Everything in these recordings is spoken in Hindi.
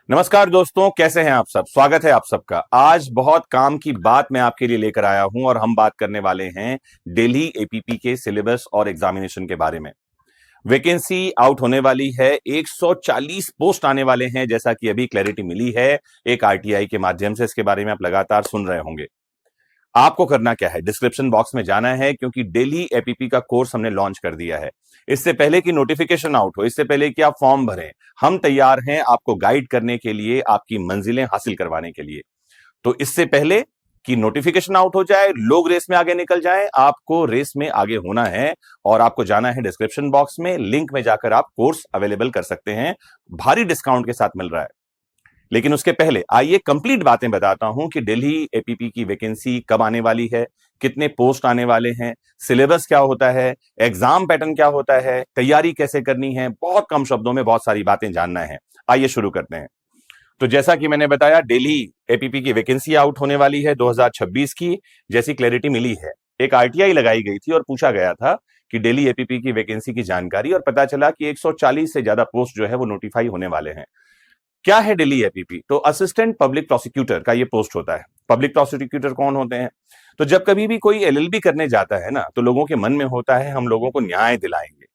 नमस्कार दोस्तों, कैसे हैं आप सब। स्वागत है आप सबका। आज बहुत काम की बात मैं आपके लिए लेकर आया हूं और हम बात करने वाले हैं दिल्ली एपीपी के सिलेबस और एग्जामिनेशन के बारे में। वैकेंसी आउट होने वाली है, 140 पोस्ट आने वाले हैं जैसा कि अभी क्लैरिटी मिली है एक आरटीआई के माध्यम से। इसके बारे में आप लगातार सुन रहे होंगे। आपको करना क्या है, डिस्क्रिप्शन बॉक्स में जाना है क्योंकि दिल्ली एपीपी का कोर्स हमने लॉन्च कर दिया है। इससे पहले कि नोटिफिकेशन आउट हो, इससे पहले कि आप फॉर्म भरें, हम तैयार हैं आपको गाइड करने के लिए, आपकी मंजिलें हासिल करवाने के लिए। तो इससे पहले कि नोटिफिकेशन आउट हो जाए, लोग रेस में आगे निकल जाएं, आपको रेस में आगे होना है और आपको जाना है डिस्क्रिप्शन बॉक्स में। लिंक में जाकर आप कोर्स अवेलेबल कर सकते हैं, भारी डिस्काउंट के साथ मिल रहा है। लेकिन उसके पहले आइए कंप्लीट बातें बताता हूं कि दिल्ली एपीपी की वैकेंसी कब आने वाली है, कितने पोस्ट आने वाले हैं, सिलेबस क्या होता है, एग्जाम पैटर्न क्या होता है, तैयारी कैसे करनी है। बहुत कम शब्दों में बहुत सारी बातें जानना है। आइए शुरू करते हैं। तो जैसा कि मैंने बताया, दिल्ली एपीपी की वैकेंसी आउट होने वाली है 2026 की, जैसी क्लैरिटी मिली है। एक आरटीआई लगाई गई थी और पूछा गया था कि दिल्ली एपीपी की वैकेंसी की जानकारी, और पता चला कि 140 से ज्यादा पोस्ट जो है वो नोटिफाई होने वाले हैं। क्या है दिल्ली एपीपी? तो असिस्टेंट पब्लिक प्रोसिक्यूटर का ये पोस्ट होता है। पब्लिक प्रोसिक्यूटर कौन होते हैं? तो जब कभी भी कोई एलएलबी करने जाता है ना, तो लोगों के मन में होता है हम लोगों को न्याय दिलाएंगे,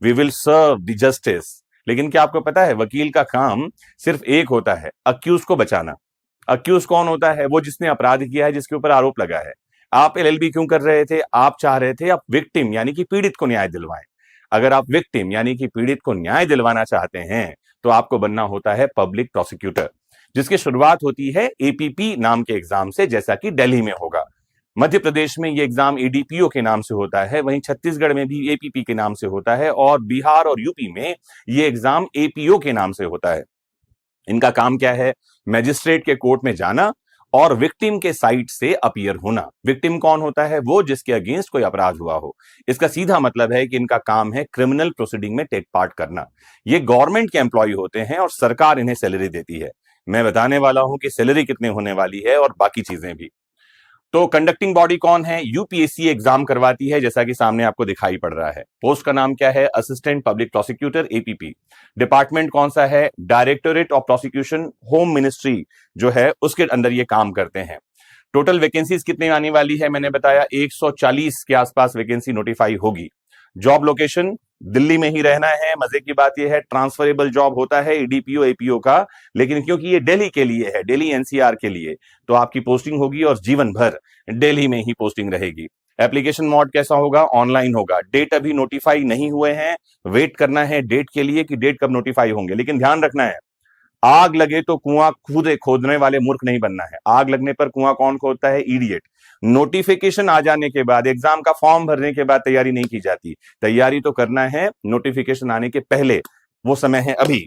we will serve the justice. लेकिन क्या आपको पता है वकील का काम सिर्फ एक होता है, अक्यूज को बचाना। अक्यूज कौन होता है? वो जिसने अपराध किया है, जिसके ऊपर आरोप लगा है। आप एलएलबी क्यों कर रहे थे? आप चाह रहे थे आप विक्टिम यानी कि पीड़ित को न्याय दिलवाएं। अगर आप विक्टिम यानी कि पीड़ित को न्याय दिलवाना चाहते हैं तो आपको बनना होता है पब्लिक प्रोसिक्यूटर, जिसकी शुरुआत होती है एपीपी नाम के एग्जाम से, जैसा कि दिल्ली में होगा। मध्य प्रदेश में ये एग्जाम एडीपीओ के नाम से होता है, वहीं छत्तीसगढ़ में भी एपीपी के नाम से होता है, और बिहार और यूपी में ये एग्जाम एपीओ के नाम से होता है। इनका काम क्या है? मैजिस्ट्रेट के कोर्ट में जाना और विक्टिम के साइड से अपीयर होना। विक्टिम कौन होता है? वो जिसके अगेंस्ट कोई अपराध हुआ हो। इसका सीधा मतलब है कि इनका काम है क्रिमिनल प्रोसीडिंग में टेक पार्ट करना। ये गवर्नमेंट के एम्प्लॉय होते हैं और सरकार इन्हें सैलरी देती है। मैं बताने वाला हूं कि सैलरी कितने होने वाली है और बाकी चीजें भी। तो कंडक्टिंग बॉडी कौन है? यूपीएससी एग्जाम करवाती है, जैसा कि सामने आपको दिखाई पड़ रहा है। पोस्ट का नाम क्या है? Assistant public prosecutor APP. Department कौन सा है? Directorate of prosecution, home ministry जो है उसके अंदर ये काम करते हैं। टोटल वैकेंसीज कितनी आने वाली है? मैंने बताया 140 के आसपास वैकेंसी नोटिफाई होगी। जॉब लोकेशन दिल्ली में ही रहना है। मजे की बात यह है ट्रांसफरेबल जॉब होता है ईडीपीओ एपीओ का, लेकिन क्योंकि ये दिल्ली के लिए है, दिल्ली एनसीआर के लिए, तो आपकी पोस्टिंग होगी और जीवन भर दिल्ली में ही पोस्टिंग रहेगी। एप्लीकेशन मोड कैसा होगा? ऑनलाइन होगा। डेट अभी नोटिफाई नहीं हुए हैं, वेट करना है डेट के लिए कि डेट कब नोटिफाई होंगे। लेकिन ध्यान रखना है, आग लगे तो कुआं खुद खोदने वाले मूर्ख नहीं बनना है। आग लगने पर कुआं कौन खोदता है? इडियट। नोटिफिकेशन आ जाने के बाद, एग्जाम का फॉर्म भरने के बाद तैयारी नहीं की जाती। तैयारी तो करना है नोटिफिकेशन आने के पहले, वो समय है अभी।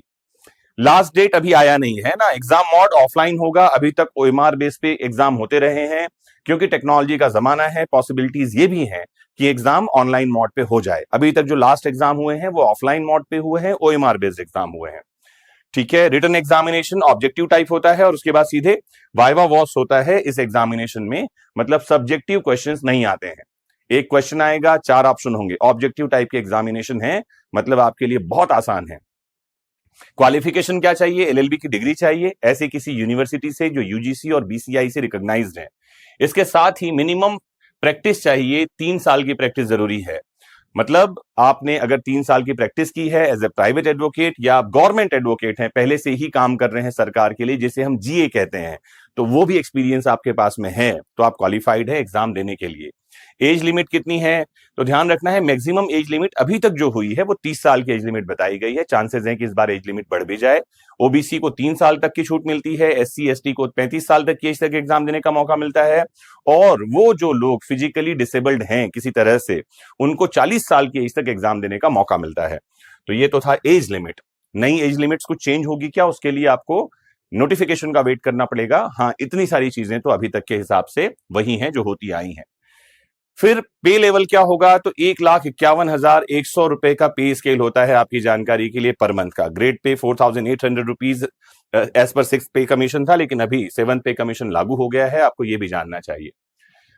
लास्ट डेट अभी आया नहीं है ना। एग्जाम मोड ऑफलाइन होगा। अभी तक ओएमआर बेस पे एग्जाम होते रहे हैं, क्योंकि टेक्नोलॉजी का जमाना है। पॉसिबिलिटीज ये भी हैं कि एग्जाम ऑनलाइन मोड पे हो जाए। अभी तक जो लास्ट एग्जाम हुए हैं वो ऑफलाइन मोड पे हुए हैं, ओएमआर बेस्ड एग्जाम हुए हैं। ठीक है। रिटन एग्जामिनेशन ऑब्जेक्टिव टाइप होता है और उसके बाद सीधे वाइवा वॉस होता है इस एग्जामिनेशन में। मतलब सब्जेक्टिव क्वेश्चंस नहीं आते हैं। एक क्वेश्चन आएगा, 4 ऑप्शन होंगे। ऑब्जेक्टिव टाइप के एग्जामिनेशन है, मतलब आपके लिए बहुत आसान है। क्वालिफिकेशन क्या चाहिए? एलएलबी की डिग्री चाहिए, ऐसे किसी यूनिवर्सिटी से जो यूजीसी और बीसीआई से रिकॉग्नाइज्ड है। इसके साथ ही मिनिमम प्रैक्टिस चाहिए, 3 साल की प्रैक्टिस जरूरी है। मतलब आपने अगर 3 साल की प्रैक्टिस की है एज ए प्राइवेट एडवोकेट, या आप गवर्नमेंट एडवोकेट हैं, पहले से ही काम कर रहे हैं सरकार के लिए, जिसे हम जीए कहते हैं, तो वो भी एक्सपीरियंस आपके पास में है, तो आप क्वालिफाइड है एग्जाम देने के लिए। एज लिमिट कितनी है? तो ध्यान रखना है, मैक्सिमम एज लिमिट अभी तक जो हुई है वो 30 साल की एज लिमिट बताई गई है। चांसेस हैं कि इस बार एज लिमिट बढ़ भी जाए। ओबीसी को 3 साल तक की छूट मिलती है, एससी एसटी को 35 साल तक की एज तक एग्जाम देने का मौका मिलता है, और वो जो लोग फिजिकली डिसेबल्ड हैं किसी तरह से, उनको 40 साल की एज तक एग्जाम देने का मौका मिलता है। तो ये तो था एज लिमिट। नई एज लिमिट्स कुछ चेंज होगी क्या? उसके लिए आपको नोटिफिकेशन का वेट करना पड़ेगा। हाँ, इतनी सारी चीजें तो अभी तक के हिसाब से वही हैं जो होती आई हैं। फिर पे लेवल क्या होगा? तो 1,51,100 रुपए का पे स्केल होता है, आपकी जानकारी के लिए, पर मंथ का। Grade pay 4,800 rupees as per 6th पे कमीशन था, लेकिन अभी 7th पे कमीशन लागू हो गया है, आपको ये भी जानना चाहिए।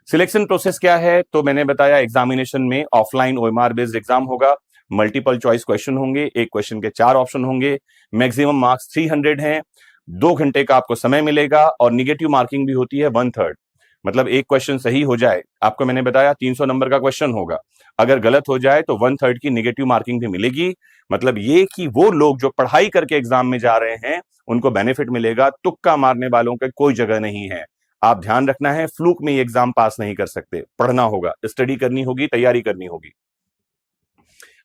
सिलेक्शन प्रोसेस क्या है? तो मैंने बताया एग्जामिनेशन में ऑफलाइन ओएमआर बेस्ड एग्जाम होगा। मल्टीपल चॉइस क्वेश्चन होंगे, एक क्वेश्चन के 4 ऑप्शन होंगे। मैक्सिमम मार्क्स 300 हैं। 2 घंटे का आपको समय मिलेगा और निगेटिव मार्किंग भी होती है 1/3। मतलब एक क्वेश्चन सही हो जाए, आपको मैंने बताया 300 नंबर का क्वेश्चन होगा, अगर गलत हो जाए तो 1/3 की निगेटिव मार्किंग भी मिलेगी। मतलब ये कि वो लोग जो पढ़ाई करके एग्जाम में जा रहे हैं उनको बेनिफिट मिलेगा, तुक्का मारने वालों का कोई जगह नहीं है। आप ध्यान रखना है, फ्लूक में ये एग्जाम पास नहीं कर सकते, पढ़ना होगा, स्टडी करनी होगी, तैयारी करनी होगी।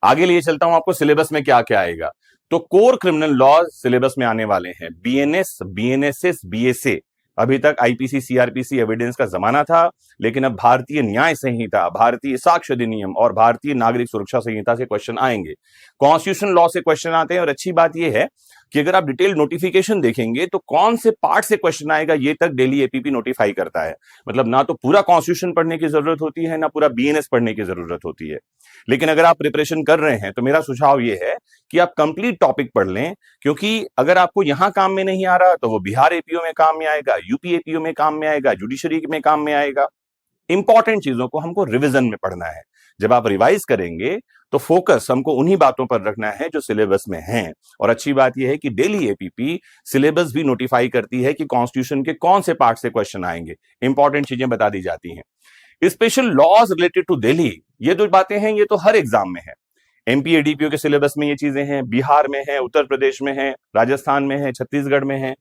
आगे लिए चलता हूं, आपको सिलेबस में क्या क्या आएगा। तो कोर क्रिमिनल लॉ सिलेबस में आने वाले हैं, बीएनएस, बीएनएसएस, बीएसए। अभी तक आईपीसी, सीआरपीसी एविडेंस का जमाना था, लेकिन अब भारतीय न्याय संहिता, भारतीय साक्ष्य अधिनियम और भारतीय नागरिक सुरक्षा संहिता से क्वेश्चन आएंगे। कॉन्स्टिट्यूशन लॉ से क्वेश्चन आते हैं, और अच्छी बात यह है कि अगर आप डिटेल नोटिफिकेशन देखेंगे तो कौन से पार्ट से क्वेश्चन आएगा ये तक डेली एपीपी नोटिफाई करता है। मतलब ना तो पूरा कॉन्स्टिट्यूशन पढ़ने की जरूरत होती है, ना पूरा बीएनएस पढ़ने की जरूरत होती है। लेकिन अगर आप प्रिपरेशन कर रहे हैं तो मेरा सुझाव यह है कि आप कंप्लीट टॉपिक पढ़ लें, क्योंकि अगर आपको यहां काम में नहीं आ रहा तो वो बिहार एपीओ में काम में आएगा, यूपी एपीओ में काम में आएगा, जुडिशरी में काम में आएगा। इंपॉर्टेंट चीजों को हमको रिवीजन में पढ़ना है। जब आप रिवाइज करेंगे तो फोकस हमको उन्हीं बातों पर रखना है जो सिलेबस में हैं। और अच्छी बात यह है कि डेली एपीपी सिलेबस भी नोटिफाई करती है कि कॉन्स्टिट्यूशन के कौन से पार्ट से क्वेश्चन आएंगे, इंपॉर्टेंट चीजें बता दी जाती हैं। Special laws related to Delhi, ये जो बातें हैं ये तो हर एग्जाम में है। एमपी एडीपीओ के सिलेबस में ये चीजें हैं, बिहार में है, उत्तर प्रदेश में है, राजस्थान में है, छत्तीसगढ़ में है।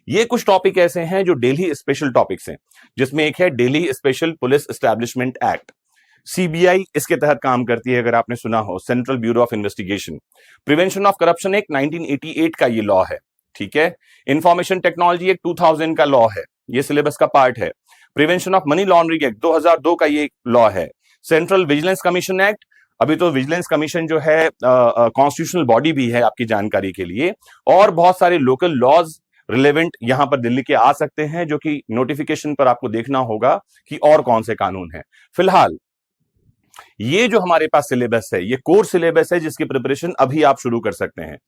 ये कुछ टॉपिक ऐसे हैं जो डेली स्पेशल टॉपिक्स हैं, जिसमें एक है daily special police establishment act. CBI इसके तहत काम करती है, अगर आपने सुना हो, central bureau of investigation. Prevention of corruption act 1988 का ये लॉ है, ठीक है। इंफॉर्मेशन टेक्नोलॉजी एक्ट 2000 का लॉ है, ये सिलेबस का पार्ट है। Prevention of money laundering act 2002 का ये लॉ है। सेंट्रल विजिलेंस कमीशन एक्ट, अभी तो विजिलेंस कमीशन जो है कॉन्स्टिट्यूशनल बॉडी भी है आपकी जानकारी के लिए। और बहुत सारे लोकल लॉज रिलेवेंट यहां पर दिल्ली के आ सकते हैं, जो कि नोटिफिकेशन पर आपको देखना होगा कि और कौन से कानून हैं। फिलहाल ये जो हमारे पास सिलेबस है ये कोर सिलेबस है, जिसकी प्रिपरेशन अभी आप शुरू कर सकते हैं।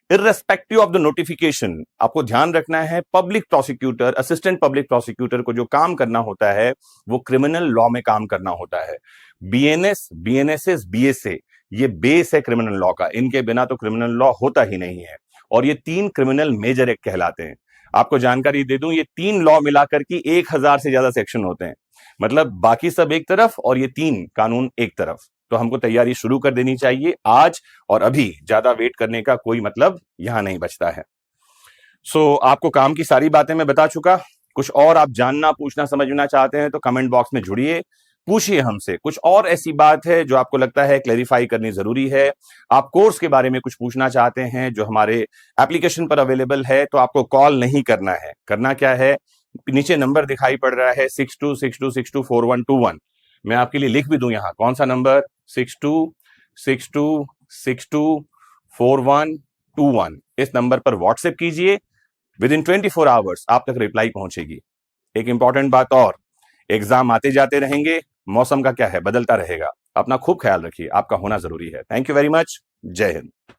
इर्रेस्पेक्टिव ऑफ द नोटिफिकेशन, आपको ध्यान रखना है, public prosecutor, assistant public prosecutor को जो काम करना होता है वो क्रिमिनल लॉ में काम करना होता है। बीएनएस, बीएनएसएस, बीएसए, ये बेस है क्रिमिनल लॉ का, इनके बिना तो क्रिमिनल लॉ होता ही नहीं है। और ये 3 क्रिमिनल मेजर एक्ट कहलाते हैं। आपको जानकारी दे दूं, ये 3 लॉ मिलाकर के 1000 से ज्यादा सेक्शन होते हैं। मतलब बाकी सब एक तरफ और ये 3 कानून एक तरफ। तो हमको तैयारी शुरू कर देनी चाहिए आज और अभी, ज्यादा वेट करने का कोई मतलब यहां नहीं बचता है। आपको काम की सारी बातें मैं बता चुका। कुछ और आप जानना, पूछना, समझना चाहते हैं तो कमेंट बॉक्स में जुड़िए, पूछिए हमसे। कुछ और ऐसी बात है जो आपको लगता है क्लेरिफाई करनी जरूरी है, आप कोर्स के बारे में कुछ पूछना चाहते हैं जो हमारे एप्लीकेशन पर अवेलेबल है, तो आपको कॉल नहीं करना है। करना क्या है, नीचे नंबर दिखाई पड़ रहा है 6262624121। मैं आपके लिए लिख भी दूं यहां, कौन सा नंबर, 6262624121। इस नंबर पर व्हाट्सएप कीजिए, विद इन 24 आवर्स आप तक रिप्लाई पहुंचेगी। एक इंपॉर्टेंट बात और, एग्जाम आते जाते रहेंगे, मौसम का क्या है, बदलता रहेगा। अपना खूब ख्याल रखिए, आपका होना जरूरी है। थैंक यू वेरी मच, जय हिंद।